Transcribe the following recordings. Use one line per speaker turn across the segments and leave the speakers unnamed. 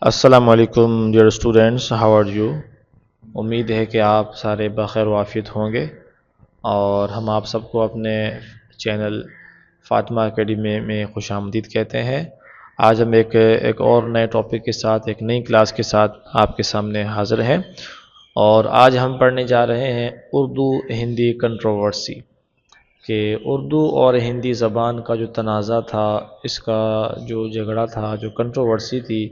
السلام علیکم dear students, how are you? امید ہے کہ آپ سارے بخیر و عافیت ہوں گے، اور ہم آپ سب کو اپنے چینل فاطمہ اکیڈمی میں خوش آمدید کہتے ہیں۔ آج ہم ایک اور نئے ٹاپک کے ساتھ، ایک نئی کلاس کے ساتھ آپ کے سامنے حاضر ہیں، اور آج ہم پڑھنے جا رہے ہیں اردو ہندی کنٹروورسی، کہ اردو اور ہندی زبان کا جو تنازع تھا، اس کا جو جھگڑا تھا، جو کنٹروورسی تھی،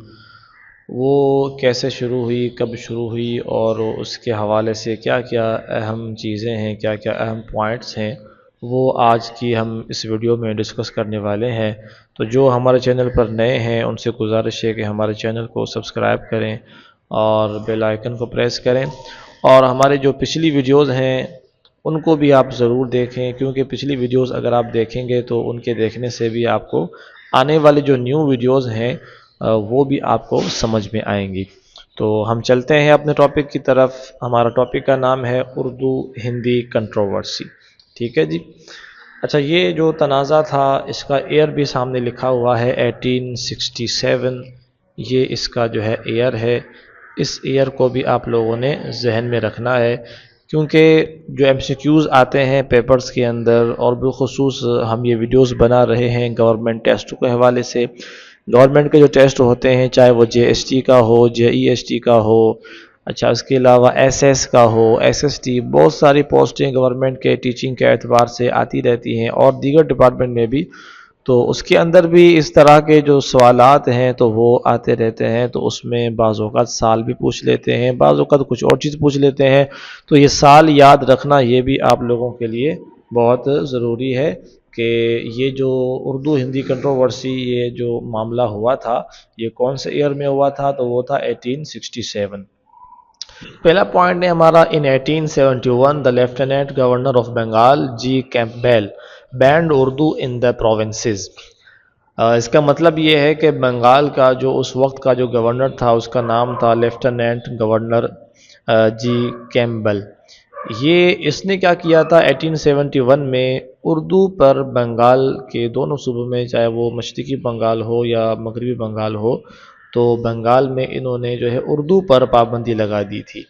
وہ کیسے شروع ہوئی، کب شروع ہوئی، اور اس کے حوالے سے کیا کیا اہم چیزیں ہیں، کیا کیا اہم پوائنٹس ہیں، وہ آج کی ہم اس ویڈیو میں ڈسکس کرنے والے ہیں۔ تو جو ہمارے چینل پر نئے ہیں ان سے گزارش ہے کہ ہمارے چینل کو سبسکرائب کریں اور بیل آئیکن کو پریس کریں، اور ہمارے جو پچھلی ویڈیوز ہیں ان کو بھی آپ ضرور دیکھیں، کیونکہ پچھلی ویڈیوز اگر آپ دیکھیں گے تو ان کے دیکھنے سے بھی آپ کو آنے والی جو نیو ویڈیوز ہیں وہ بھی آپ کو سمجھ میں آئیں گی۔ تو ہم چلتے ہیں اپنے ٹاپک کی طرف۔ ہمارا ٹاپک کا نام ہے اردو ہندی کنٹروورسی، ٹھیک ہے جی۔ اچھا، یہ جو تنازع تھا اس کا ایئر بھی سامنے لکھا ہوا ہے 1867، یہ اس کا جو ہے ایئر ہے۔ اس ایئر کو بھی آپ لوگوں نے ذہن میں رکھنا ہے، کیونکہ جو ایم سی کیوز آتے ہیں پیپرز کے اندر، اور بالخصوص ہم یہ ویڈیوز بنا رہے ہیں گورنمنٹ ٹیسٹ کے حوالے سے۔ گورنمنٹ کے جو ٹیسٹ ہوتے ہیں، چاہے وہ جے ایس ٹی کا ہو، جے ای ایس ٹی کا ہو، اچھا اس کے علاوہ ایس ایس کا ہو، ایس ایس ٹی، بہت ساری پوسٹیں گورنمنٹ کے ٹیچنگ کے اعتبار سے آتی رہتی ہیں، اور دیگر ڈپارٹمنٹ میں بھی۔ تو اس کے اندر بھی اس طرح کے جو سوالات ہیں تو وہ آتے رہتے ہیں، تو اس میں بعض اوقات سال بھی پوچھ لیتے ہیں، بعض اوقات کچھ اور چیز پوچھ لیتے ہیں۔ تو یہ سال یاد رکھنا یہ بھی آپ لوگوں کے لیے بہت ضروری ہے، کہ یہ جو اردو ہندی کنٹروورسی، یہ جو معاملہ ہوا تھا، یہ کون سے ایئر میں ہوا تھا؟ تو وہ تھا 1867۔ پہلا پوائنٹ ہے ہمارا، in 1871 the lieutenant governor of Bengal G Campbell banned Urdu in the provinces. اس کا مطلب یہ ہے کہ بنگال کا جو اس وقت کا جو گورنر تھا، اس کا نام تھا لیفٹیننٹ گورنر جی کیمپبیل۔ اس نے کیا کیا تھا 1871 میں، اردو پر بنگال کے دونوں صوبوں میں، چاہے وہ مشرقی بنگال ہو یا مغربی بنگال ہو، تو بنگال میں انہوں نے جو ہے اردو پر پابندی لگا دی تھی۔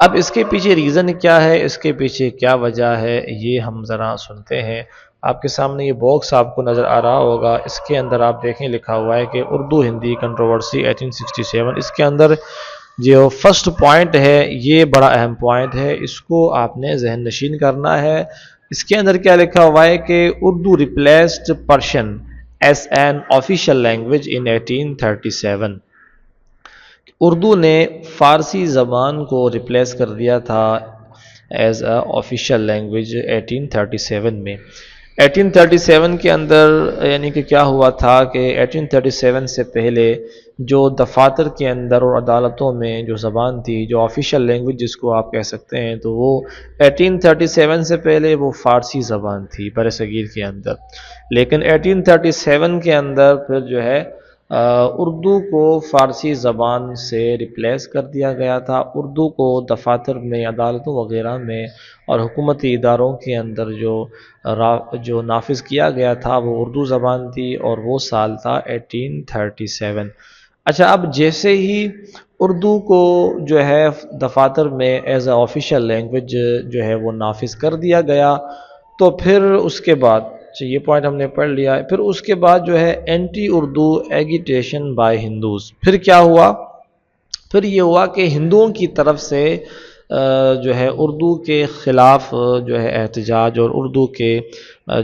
اب اس کے پیچھے ریزن کیا ہے، اس کے پیچھے کیا وجہ ہے، یہ ہم ذرا سنتے ہیں۔ آپ کے سامنے یہ باکس آپ کو نظر آ رہا ہوگا، اس کے اندر آپ دیکھیں لکھا ہوا ہے کہ اردو ہندی کنٹروورسی 1867۔ اس کے اندر جو فرسٹ پوائنٹ ہے یہ بڑا اہم پوائنٹ ہے، اس کو آپ نے ذہن نشین کرنا ہے۔ اس کے اندر کیا لکھا ہوا ہے کہ Urdu replaced Persian as an official language in 1837۔ Urdu نے فارسی زبان کو ریپلیس کر دیا تھا ایز اے آفیشیل لینگویج 1837 میں۔ 1837 کے اندر یعنی کہ کیا ہوا تھا کہ 1837 سے پہلے جو دفاتر کے اندر اور عدالتوں میں جو زبان تھی، جو آفیشیل لینگویج جس کو آپ کہہ سکتے ہیں، تو وہ 1837 سے پہلے وہ فارسی زبان تھی بر صغیر کے اندر۔ لیکن 1837 کے اندر پھر جو ہے اردو کو فارسی زبان سے ریپلیس کر دیا گیا تھا۔ اردو کو دفاتر میں، عدالتوں وغیرہ میں اور حکومتی اداروں کے اندر جو نافذ کیا گیا تھا وہ اردو زبان تھی، اور وہ سال تھا 1837۔ اچھا، اب جیسے ہی اردو کو جو ہے دفاتر میں ایز اے آفیشیل لینگویج جو ہے وہ نافذ کر دیا گیا، تو پھر اس کے بعد یہ پوائنٹ ہم نے پڑھ لیا ہے۔ پھر اس کے بعد جو ہے اینٹی اردو ایگیٹیشن بائی ہندوز۔ پھر کیا ہوا؟ پھر یہ ہوا کہ ہندوؤں کی طرف سے جو ہے اردو کے خلاف جو ہے احتجاج، اور اردو کے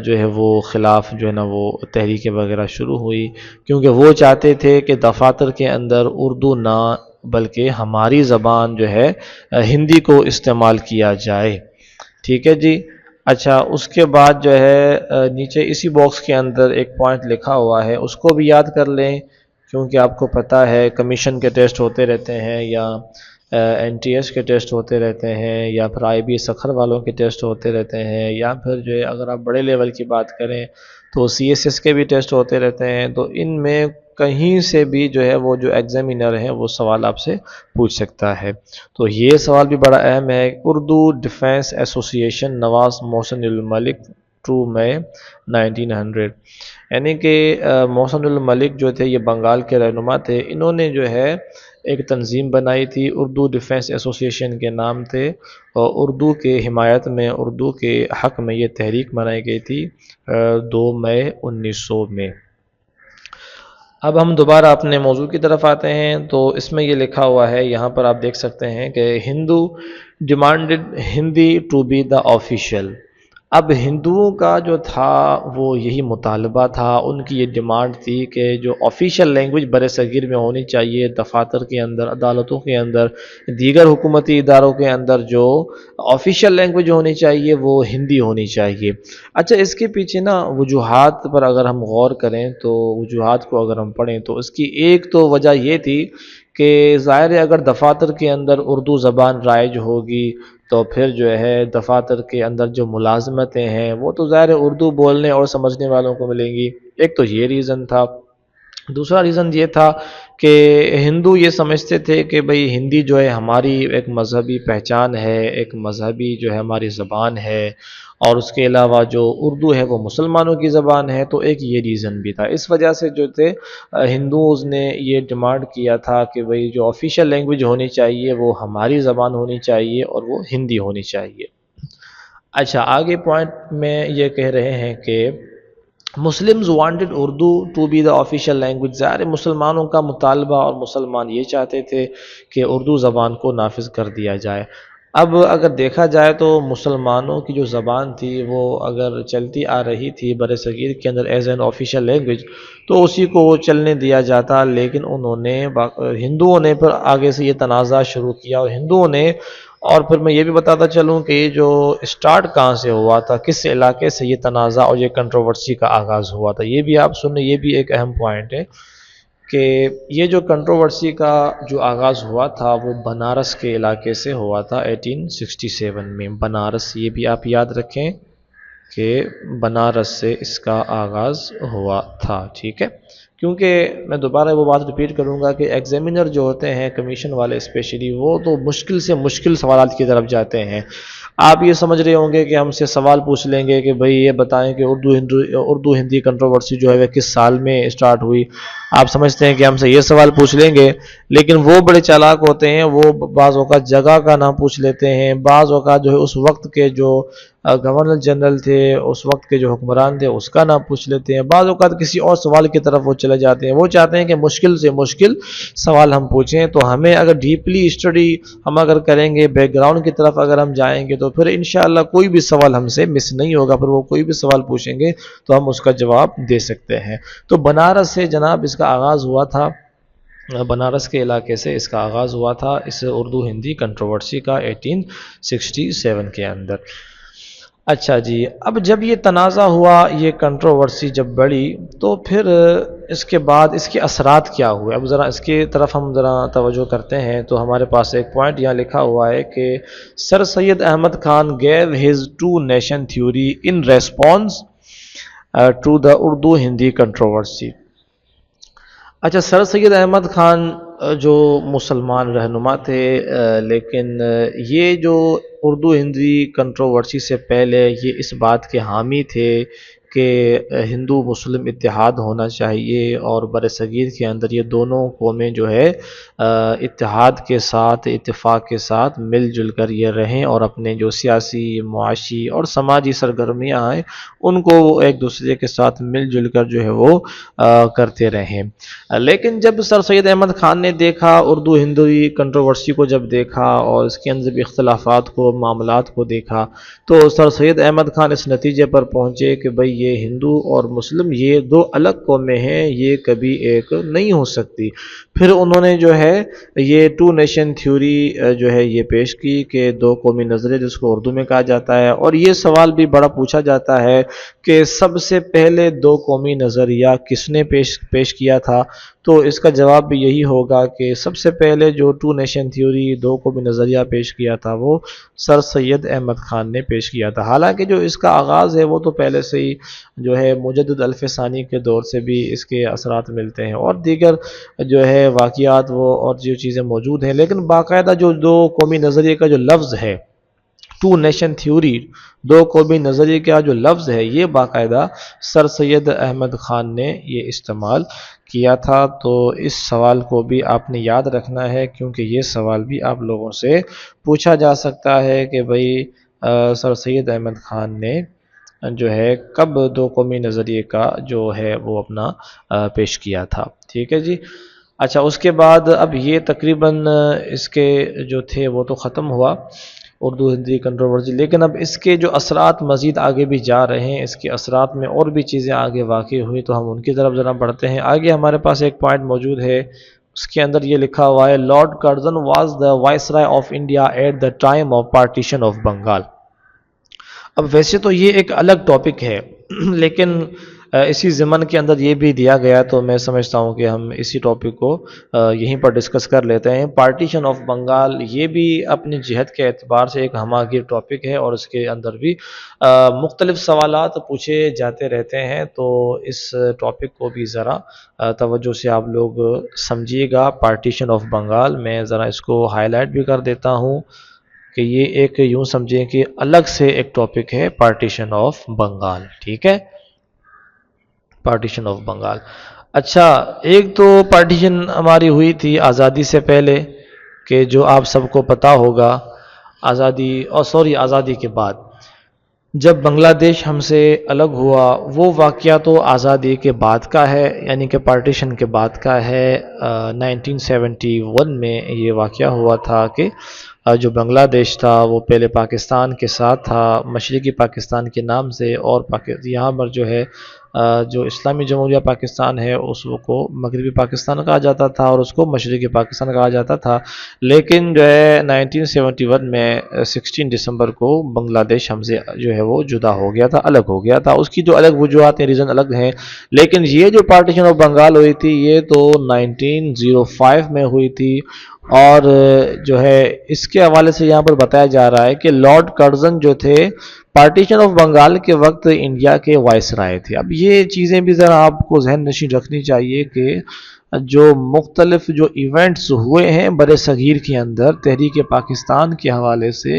جو ہے وہ خلاف جو ہے نا وہ تحریکیں وغیرہ شروع ہوئی، کیونکہ وہ چاہتے تھے کہ دفاتر کے اندر اردو نہ بلکہ ہماری زبان جو ہے ہندی کو استعمال کیا جائے، ٹھیک ہے جی۔ اچھا، اس کے بعد جو ہے نیچے اسی باکس کے اندر ایک پوائنٹ لکھا ہوا ہے، اس کو بھی یاد کر لیں، کیونکہ آپ کو پتہ ہے کمیشن کے ٹیسٹ ہوتے رہتے ہیں، یا این ٹی ایس کے ٹیسٹ ہوتے رہتے ہیں، یا پھر آئی بی سکھر والوں کے ٹیسٹ ہوتے رہتے ہیں، یا پھر جو ہے اگر آپ بڑے لیول کی بات کریں تو سی ایس ایس کے بھی ٹیسٹ ہوتے رہتے ہیں۔ تو ان میں کہیں سے بھی جو ہے وہ جو ایگزامینر ہیں وہ سوال آپ سے پوچھ سکتا ہے۔ تو یہ سوال بھی بڑا اہم ہے، اردو ڈیفینس ایسوسی ایشن نواز محسن الملک 2 مئی 1900. یعنی کہ محسن الملک جو تھے یہ بنگال کے رہنما تھے، انہوں نے جو ہے ایک تنظیم بنائی تھی اردو ڈیفنس ایسوسی ایشن کے نام تھے، اور اردو کے حمایت میں، اردو کے حق میں یہ تحریک بنائی گئی تھی 2 مئی 1900 میں. اب ہم دوبارہ اپنے موضوع کی طرف آتے ہیں، تو اس میں یہ لکھا ہوا ہے، یہاں پر آپ دیکھ سکتے ہیں کہ Hindu demanded Hindi to be the official. اب ہندوؤں کا جو تھا وہ یہی مطالبہ تھا، ان کی یہ ڈیمانڈ تھی کہ جو آفیشیل لینگویج بر صغیر میں ہونی چاہیے، دفاتر کے اندر، عدالتوں کے اندر، دیگر حکومتی اداروں کے اندر جو آفیشیل لینگویج ہونی چاہیے وہ ہندی ہونی چاہیے. اچھا، اس کے پیچھے نا وجوہات پر اگر ہم غور کریں تو وجوہات کو اگر ہم پڑھیں تو اس کی ایک تو وجہ یہ تھی کہ ظاہر ہے اگر دفاتر کے اندر اردو زبان رائج ہوگی تو پھر جو ہے دفاتر کے اندر جو ملازمتیں ہیں وہ تو ظاہر ہے اردو بولنے اور سمجھنے والوں کو ملیں گی. ایک تو یہ ریزن تھا. دوسرا ریزن یہ تھا کہ ہندو یہ سمجھتے تھے کہ بھئی ہندی جو ہے ہماری ایک مذہبی پہچان ہے، ایک مذہبی جو ہے ہماری زبان ہے، اور اس کے علاوہ جو اردو ہے وہ مسلمانوں کی زبان ہے. تو ایک یہ ریزن بھی تھا. اس وجہ سے جو تھے ہندوز نے یہ ڈیمانڈ کیا تھا کہ بھئی جو آفیشیل لینگویج ہونی چاہیے وہ ہماری زبان ہونی چاہیے اور وہ ہندی ہونی چاہیے. اچھا، آگے پوائنٹ میں یہ کہہ رہے ہیں کہ Muslims wanted Urdu to be the official language. ظاہر مسلمانوں کا مطالبہ، اور مسلمان یہ چاہتے تھے کہ اردو زبان کو نافذ کر دیا جائے. اب اگر دیکھا جائے تو مسلمانوں کی جو زبان تھی وہ اگر چلتی آ رہی تھی بر صغیر کے اندر ایز این آفیشیل لینگویج تو اسی کو چلنے دیا جاتا، لیکن انہوں نے ہندوؤں نے پھر آگے سے یہ تنازع شروع کیا. اور ہندوؤں نے، اور پھر میں یہ بھی بتاتا چلوں کہ یہ جو اسٹارٹ کہاں سے ہوا تھا، کس علاقے سے یہ تنازع اور یہ کنٹروورسی کا آغاز ہوا تھا، یہ بھی آپ سنیں، یہ بھی ایک اہم پوائنٹ ہے کہ یہ جو کنٹروورسی کا جو آغاز ہوا تھا وہ بنارس کے علاقے سے ہوا تھا 1867 میں. بنارس، یہ بھی آپ یاد رکھیں کہ بنارس سے اس کا آغاز ہوا تھا. ٹھیک ہے، کیونکہ میں دوبارہ وہ بات ریپیٹ کروں گا کہ ایگزامینر جو ہوتے ہیں کمیشن والے اسپیشلی، وہ تو مشکل سے مشکل سوالات کی طرف جاتے ہیں. آپ یہ سمجھ رہے ہوں گے کہ ہم سے سوال پوچھ لیں گے کہ بھئی یہ بتائیں کہ اردو ہندی کنٹروورسی جو ہے وہ کس سال میں اسٹارٹ ہوئی. آپ سمجھتے ہیں کہ ہم سے یہ سوال پوچھ لیں گے، لیکن وہ بڑے چالاک ہوتے ہیں، وہ بعض اوقات جگہ کا نام پوچھ لیتے ہیں، بعض اوقات جو ہے اس وقت کے جو گورنر جنرل تھے، اس وقت کے جو حکمران تھے اس کا نام پوچھ لیتے ہیں، بعض اوقات کسی اور سوال کی طرف وہ چلے جاتے ہیں. وہ چاہتے ہیں کہ مشکل سے مشکل سوال ہم پوچھیں. تو ہمیں اگر ڈیپلی اسٹڈی ہم اگر کریں گے، بیک گراؤنڈ کی طرف اگر ہم جائیں گے، تو پھر انشاءاللہ کوئی بھی سوال ہم سے مس نہیں ہوگا. پھر وہ کوئی بھی سوال پوچھیں گے تو ہم اس کا جواب دے سکتے ہیں. تو بنارس سے جناب اس کا آغاز ہوا تھا، بنارس کے علاقے سے اس کا آغاز ہوا تھا اس اردو ہندی کنٹروورسی کا 1867 کے اندر. اچھا جی، اب جب یہ تنازع ہوا، یہ کنٹروورسی جب بڑھی، تو پھر اس کے بعد اس کے اثرات کیا ہوئے. اب ذرا اس کی طرف ہم ذرا توجہ کرتے ہیں تو ہمارے پاس ایک پوائنٹ یہاں لکھا ہوا ہے کہ sir Syed Ahmad Khan gave his two nation theory in response to the Urdu Hindi controversy. اچھا، سر سید احمد خان جو مسلمان رہنما تھے، لیکن یہ جو اردو ہندی کنٹروورسی سے پہلے یہ اس بات کے حامی تھے کہ ہندو مسلم اتحاد ہونا چاہیے، اور بر صغیر کے اندر یہ دونوں قومیں جو ہے اتحاد کے ساتھ، اتفاق کے ساتھ مل جل کر یہ رہیں، اور اپنے جو سیاسی، معاشی اور سماجی سرگرمیاں ہیں ان کو وہ ایک دوسرے کے ساتھ مل جل کر جو ہے وہ کرتے رہیں. لیکن جب سر سید احمد خان نے دیکھا اردو ہندی کنٹروورسی کو، جب دیکھا اور اس کے اندر بھی اختلافات کو، معاملات کو دیکھا، تو سر سید احمد خان اس نتیجے پر پہنچے کہ بھئی یہ ہندو اور مسلم یہ دو الگ قومیں ہیں، یہ کبھی ایک نہیں ہو سکتی. پھر انہوں نے جو ہے یہ ٹو نیشن تھیوری جو ہے یہ پیش کی کہ دو قومی نظریہ، جس کو اردو میں کہا جاتا ہے. اور یہ سوال بھی بڑا پوچھا جاتا ہے کہ سب سے پہلے دو قومی نظریہ کس نے پیش کیا تھا. تو اس کا جواب بھی یہی ہوگا کہ سب سے پہلے جو ٹو نیشن تھیوری، دو قومی نظریہ پیش کیا تھا وہ سر سید احمد خان نے پیش کیا تھا. حالانکہ جو اس کا آغاز ہے وہ تو پہلے سے ہی جو ہے مجدد الف ثانی کے دور سے بھی اس کے اثرات ملتے ہیں، اور دیگر جو ہے واقعات وہ اور جو چیزیں موجود ہیں. لیکن باقاعدہ جو دو قومی نظریے کا جو لفظ ہے ٹو نیشن تھیوری، دو قومی نظریے کا جو لفظ ہے یہ باقاعدہ سر سید احمد خان نے یہ استعمال کیا تھا۔ تو اس سوال کو بھی آپ نے یاد رکھنا ہے، کیونکہ یہ سوال بھی آپ لوگوں سے پوچھا جا سکتا ہے کہ بھئی سر سید احمد خان نے جو ہے کب دو قومی نظریے کا جو ہے وہ اپنا پیش کیا تھا۔ ٹھیک ہے جی۔ اچھا، اس کے بعد اب یہ تقریباً اس کے جو تھے وہ تو ختم ہوا اردو ہندی کنٹروورسی، لیکن اب اس کے جو اثرات مزید آگے بھی جا رہے ہیں، اس کے اثرات میں اور بھی چیزیں آگے واقع ہوئی، تو ہم ان کی طرف ذرا بڑھتے ہیں۔ آگے ہمارے پاس ایک پوائنٹ موجود ہے، اس کے اندر یہ لکھا ہوا ہے lord Curzon was the viceroy of India at the time of partition of Bengal. اب ویسے تو یہ ایک الگ ٹاپک ہے، لیکن اسی ضمن کے اندر یہ بھی دیا گیا، تو میں سمجھتا ہوں کہ ہم اسی ٹاپک کو یہیں پر ڈسکس کر لیتے ہیں۔ پارٹیشن آف بنگال یہ بھی اپنی جہت کے اعتبار سے ایک ہمہ گیر ٹاپک ہے، اور اس کے اندر بھی مختلف سوالات پوچھے جاتے رہتے ہیں، تو اس ٹاپک کو بھی ذرا توجہ سے آپ لوگ سمجھیے گا۔ پارٹیشن آف بنگال میں ذرا اس کو ہائی لائٹ بھی کر دیتا ہوں کہ یہ ایک یوں سمجھیں کہ الگ سے ایک ٹاپک ہے پارٹیشن آف بنگال۔ ٹھیک ہے، پارٹیشن آف بنگال۔ اچھا، ایک تو پارٹیشن ہماری ہوئی تھی آزادی سے پہلے، کہ جو آپ سب کو پتہ ہوگا، آزادی کے بعد جب بنگلہ دیش ہم سے الگ ہوا، وہ واقعہ تو آزادی کے بعد کا ہے، یعنی کہ پارٹیشن کے بعد کا ہے۔ 1971 میں یہ واقعہ ہوا تھا کہ جو بنگلہ دیش تھا وہ پہلے پاکستان کے ساتھ تھا، مشرقی پاکستان کے نام سے، اور یہاں پر جو ہے جو اسلامی جمہوریہ پاکستان ہے اس کو مغربی پاکستان کہا جاتا تھا، اور اس کو مشرقی پاکستان کہا جاتا تھا۔ لیکن جو ہے 1971 میں 16 دسمبر کو بنگلہ دیش ہم سے جو ہے وہ جدا ہو گیا تھا، الگ ہو گیا تھا۔ اس کی جو الگ وجوہات ہیں، ریزن الگ ہیں، لیکن یہ جو پارٹیشن آف بنگال ہوئی تھی یہ تو 1905 میں ہوئی تھی، اور جو ہے اس کے حوالے سے یہاں پر بتایا جا رہا ہے کہ لارڈ کرزن جو تھے پارٹیشن آف بنگال کے وقت انڈیا کے وائسرائے تھے۔ اب یہ چیزیں بھی ذرا آپ کو ذہن نشین رکھنی چاہیے کہ جو مختلف جو ایونٹس ہوئے ہیں برِ صغیر کے اندر تحریک پاکستان کے حوالے سے،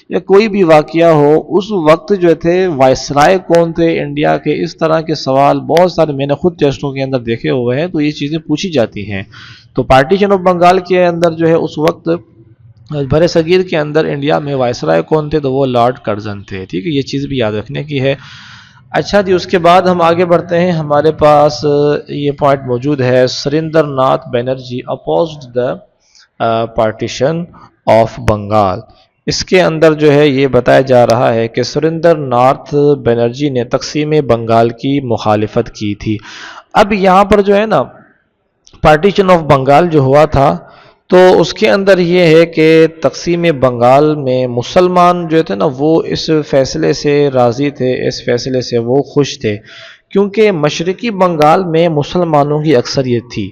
یا کوئی بھی واقعہ ہو، اس وقت جو تھے وائسرائے کون تھے انڈیا کے، اس طرح کے سوال بہت سارے میں نے خود ٹیسٹوں کے اندر دیکھے ہوئے ہیں، تو یہ چیزیں پوچھی جاتی ہیں۔ تو پارٹیشن آف بنگال کے اندر جو ہے اس وقت برِ صغیر کے اندر انڈیا میں وائسرائے کون تھے، تو وہ لارڈ کرزن تھے۔ ٹھیک ہے، یہ چیز بھی یاد رکھنے کی ہے۔ اچھا جی، اس کے بعد ہم آگے بڑھتے ہیں، ہمارے پاس یہ پوائنٹ موجود ہے Surendra Nath Banerjee opposed the partition of Bengal. اس کے اندر جو ہے یہ بتایا جا رہا ہے کہ سریندر ناتھ بینرجی نے تقسیم بنگال کی مخالفت کی تھی۔ اب یہاں پر جو ہے نا پارٹیشن آف بنگال جو ہوا تھا، تو اس کے اندر یہ ہے کہ تقسیم بنگال میں مسلمان جو تھے نا وہ اس فیصلے سے راضی تھے، اس فیصلے سے وہ خوش تھے، کیونکہ مشرقی بنگال میں مسلمانوں کی اکثریت تھی،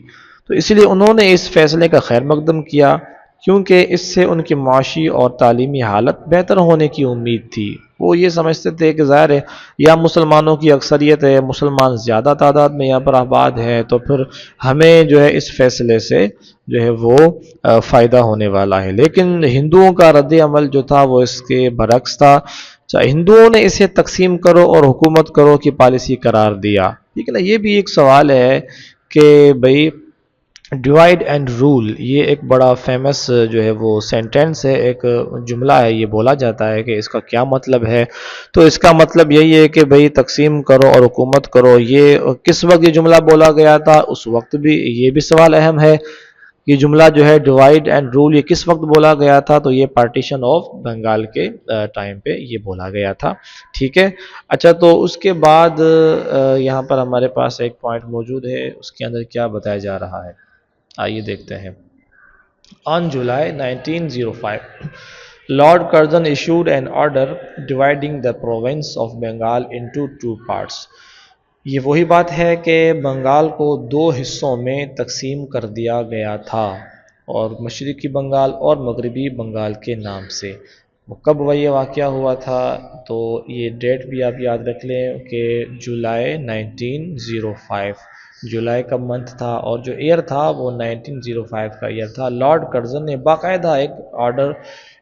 تو اس لیے انہوں نے اس فیصلے کا خیر مقدم کیا، کیونکہ اس سے ان کی معاشی اور تعلیمی حالت بہتر ہونے کی امید تھی۔ وہ یہ سمجھتے تھے کہ ظاہر ہے یا مسلمانوں کی اکثریت ہے، مسلمان زیادہ تعداد میں یہاں پر آباد ہے، تو پھر ہمیں جو ہے اس فیصلے سے جو ہے وہ فائدہ ہونے والا ہے۔ لیکن ہندوؤں کا رد عمل جو تھا وہ اس کے برعکس تھا، ہندوؤں نے اسے تقسیم کرو اور حکومت کرو کی پالیسی قرار دیا۔ ٹھیک ہے نا، یہ بھی ایک سوال ہے کہ بھئی ڈیوائڈ اینڈ رول، یہ ایک بڑا فیمس جو ہے وہ سینٹینس ہے، ایک جملہ ہے، یہ بولا جاتا ہے کہ اس کا کیا مطلب ہے، تو اس کا مطلب یہی ہے کہ بھئی تقسیم کرو اور حکومت کرو۔ یہ کس وقت یہ جملہ بولا گیا تھا، اس وقت بھی یہ بھی سوال اہم ہے، یہ جملہ جو ہے ڈیوائڈ اینڈ رول یہ کس وقت بولا گیا تھا، تو یہ پارٹیشن آف بنگال کے ٹائم پہ یہ بولا گیا تھا۔ ٹھیک ہے، اچھا تو اس کے بعد یہاں پر ہمارے پاس ایک پوائنٹ موجود ہے، اس کے اندر کیا بتایا جا رہا ہے، آئیے دیکھتے ہیں۔ On July 1905, Lord Curzon issued an order dividing the province of Bengal into two parts. یہ وہی بات ہے کہ بنگال کو دو حصوں میں تقسیم کر دیا گیا تھا، اور مشرقی بنگال اور مغربی بنگال کے نام سے۔ کب وہ یہ واقعہ ہوا تھا، تو یہ ڈیٹ بھی آپ یاد رکھ لیں کہ جولائی 1905 جولائی کا منتھ تھا، اور جو ایئر تھا وہ 1905 کا ایئر تھا۔ لارڈ کرزن نے باقاعدہ ایک آرڈر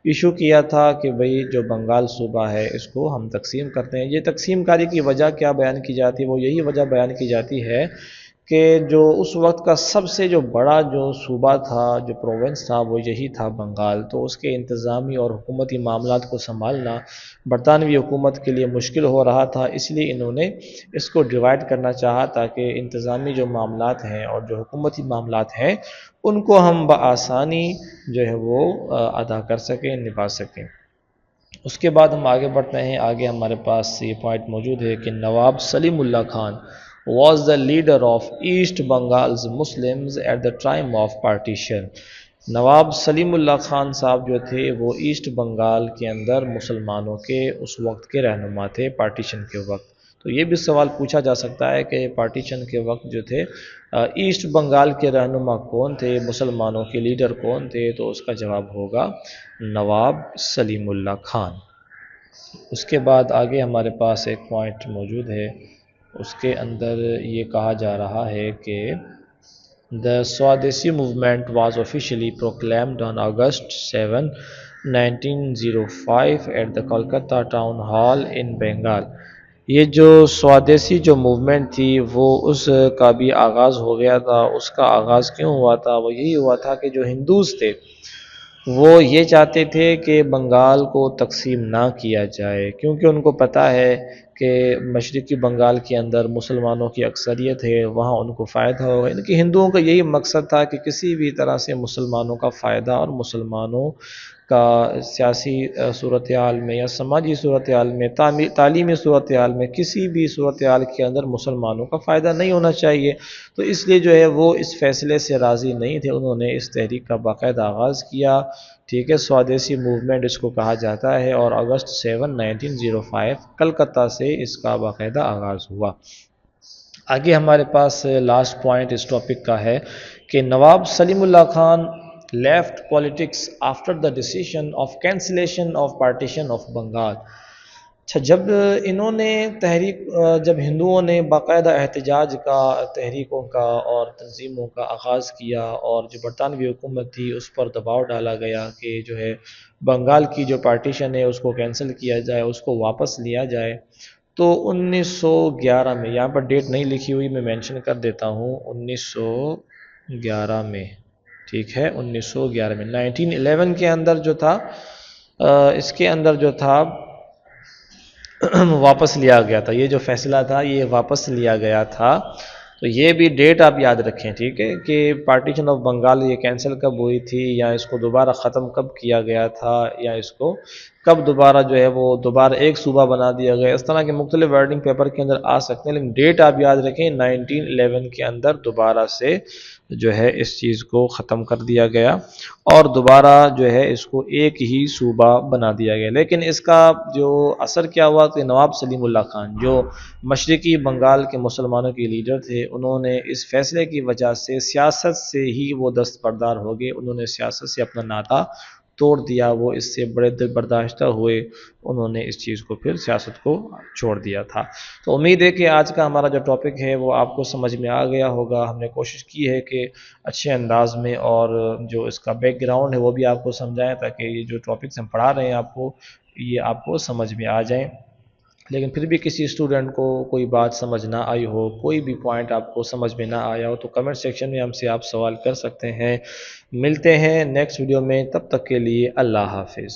ایشو کیا تھا کہ بھئی جو بنگال صوبہ ہے اس کو ہم تقسیم کرتے ہیں۔ یہ تقسیم کاری کی وجہ کیا بیان کی جاتی ہے؟ وہ یہی وجہ بیان کی جاتی ہے کہ جو اس وقت کا سب سے جو بڑا جو صوبہ تھا، جو پروونس تھا، وہ یہی تھا بنگال، تو اس کے انتظامی اور حکومتی معاملات کو سنبھالنا برطانوی حکومت کے لیے مشکل ہو رہا تھا، اس لیے انہوں نے اس کو ڈیوائڈ کرنا چاہا تاکہ انتظامی جو معاملات ہیں اور جو حکومتی معاملات ہیں ان کو ہم بآسانی جو ہے وہ ادا کر سکیں، نبھا سکیں۔ اس کے بعد ہم آگے بڑھتے ہیں۔ آگے ہمارے پاس یہ پوائنٹ موجود ہے کہ Nawab Salimullah Khan was the leader of East Bengal's Muslims at the time of partition۔ Nawab Salimullah Khan صاحب جو تھے وہ ایسٹ بنگال کے اندر مسلمانوں کے اس وقت کے رہنما تھے، پارٹیشن کے وقت۔ تو یہ بھی سوال پوچھا جا سکتا ہے کہ پارٹیشن کے وقت جو تھے ایسٹ بنگال کے رہنما کون تھے، مسلمانوں کے لیڈر کون تھے؟ تو اس کا جواب ہوگا نواب سلیم اللہ خان۔ اس کے بعد آگے ہمارے پاس ایک پوائنٹ موجود ہے، اس کے اندر یہ کہا جا رہا ہے کہ The Swadesi movement was officially proclaimed on August 7, 1905 at the Kolkata Town Hall in Bengal۔ یہ جو سوادیسی جو موومنٹ تھی وہ اس کا بھی آغاز ہو گیا تھا۔ اس کا آغاز کیوں ہوا تھا؟ وہ یہی ہوا تھا کہ جو ہندوز تھے وہ یہ چاہتے تھے کہ بنگال کو تقسیم نہ کیا جائے، کیونکہ ان کو پتہ ہے کہ مشرقی بنگال کے اندر مسلمانوں کی اکثریت ہے، وہاں ان کو فائدہ ہوگا۔ ان کے ہندوؤں کا یہی مقصد تھا کہ کسی بھی طرح سے مسلمانوں کا فائدہ اور مسلمانوں کا سیاسی صورتحال میں یا سماجی صورتحال میں، تعلیمی صورتحال میں، کسی بھی صورتحال کے اندر مسلمانوں کا فائدہ نہیں ہونا چاہیے۔ تو اس لیے جو ہے وہ اس فیصلے سے راضی نہیں تھے، انہوں نے اس تحریک کا باقاعدہ آغاز کیا، ٹھیک ہے، سوادیسی موومنٹ اس کو کہا جاتا ہے، اور اگست 7، 1905 کلکتہ سے اس کا باقاعدہ آغاز ہوا۔ آگے ہمارے پاس لاسٹ پوائنٹ اس ٹاپک کا ہے کہ Nawab Salimullah Khan left politics after the decision of cancellation of partition of Bengal. اچھا، جب انہوں نے جب ہندوؤں نے باقاعدہ احتجاج کا، تحریکوں کا اور تنظیموں کا آغاز کیا، اور جو برطانوی حکومت تھی اس پر دباؤ ڈالا گیا کہ جو ہے بنگال کی جو پارٹیشن ہے اس کو کینسل کیا جائے، اس کو واپس لیا جائے، تو 1911 میں، یہاں پر ڈیٹ نہیں لکھی ہوئی، میں مینشن کر دیتا ہوں، 1911 میں، ٹھیک ہے، 1911 میں 1911 کے اندر جو تھا اس کے اندر جو تھا واپس لیا گیا تھا، یہ جو فیصلہ تھا یہ واپس لیا گیا تھا۔ تو یہ بھی ڈیٹ آپ یاد رکھیں، ٹھیک ہے، کہ پارٹیشن آف بنگال یہ کینسل کب ہوئی تھی، یا اس کو دوبارہ ختم کب کیا گیا تھا، یا اس کو کب دوبارہ جو ہے وہ دوبارہ ایک صوبہ بنا دیا گیا۔ اس طرح کے مختلف ورڈنگ پیپر کے اندر آ سکتے ہیں، لیکن ڈیٹ آپ یاد رکھیں 1911 کے اندر دوبارہ سے جو ہے اس چیز کو ختم کر دیا گیا، اور دوبارہ جو ہے اس کو ایک ہی صوبہ بنا دیا گیا۔ لیکن اس کا جو اثر کیا ہوا کہ نواب سلیم اللہ خان جو مشرقی بنگال کے مسلمانوں کے لیڈر تھے، انہوں نے اس فیصلے کی وجہ سے سیاست سے ہی وہ دستبردار ہو گئے، انہوں نے سیاست سے اپنا ناطہ توڑ دیا، وہ اس سے بڑے دل برداشتہ ہوئے، انہوں نے اس چیز کو پھر سیاست کو چھوڑ دیا تھا۔ تو امید ہے کہ آج کا ہمارا جو ٹاپک ہے وہ آپ کو سمجھ میں آ گیا ہوگا۔ ہم نے کوشش کی ہے کہ اچھے انداز میں اور جو اس کا بیک گراؤنڈ ہے وہ بھی آپ کو سمجھائیں، تاکہ یہ جو ٹاپکس ہم پڑھا رہے ہیں آپ کو، یہ آپ کو سمجھ میں آ جائیں۔ لیکن پھر بھی کسی اسٹوڈنٹ کو کوئی بات سمجھ نہ آئی ہو، کوئی بھی پوائنٹ آپ کو سمجھ میں نہ آیا ہو، تو کمنٹ سیکشن میں ہم سے آپ سوال کر سکتے ہیں۔ ملتے ہیں نیکسٹ ویڈیو میں، تب تک کے لیے اللہ حافظ۔